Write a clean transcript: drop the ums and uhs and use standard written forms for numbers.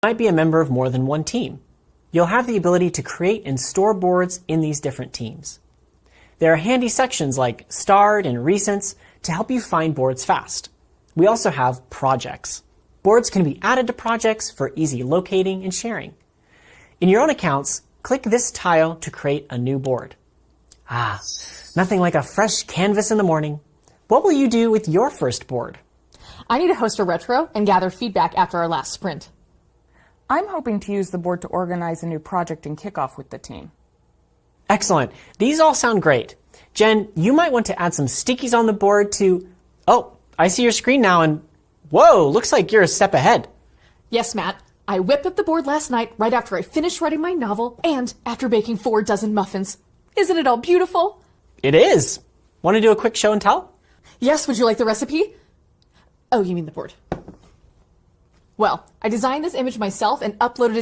might be a member of more than one team. You'll have the ability to create and store boards in these different teams. There are handy sections like Start and Recents to help you find boards fast. We also have projects. Boards can be added to projects for easy locating and sharing. In your own accounts, click this tile to create a new board. Nothing like a fresh canvas in the morning. What will you do with your first board? I need to host a retro and gather feedback after our last sprint. I'm hoping to use the board to organize a new project and kickoff with the team. Excellent. These all sound great. Jen, you might want to add some stickies on the board to... Oh, I see your screen now and... Whoa, looks like you're a step ahead. Yes, Matt. I whipped up the board last night right after I finished writing my novel and after baking 4 dozen muffins. Isn't it all beautiful? It is. Want to do a quick show and tell? Yes, would you like the recipe? Oh, you mean the board. Well, I designed this image myself and uploaded it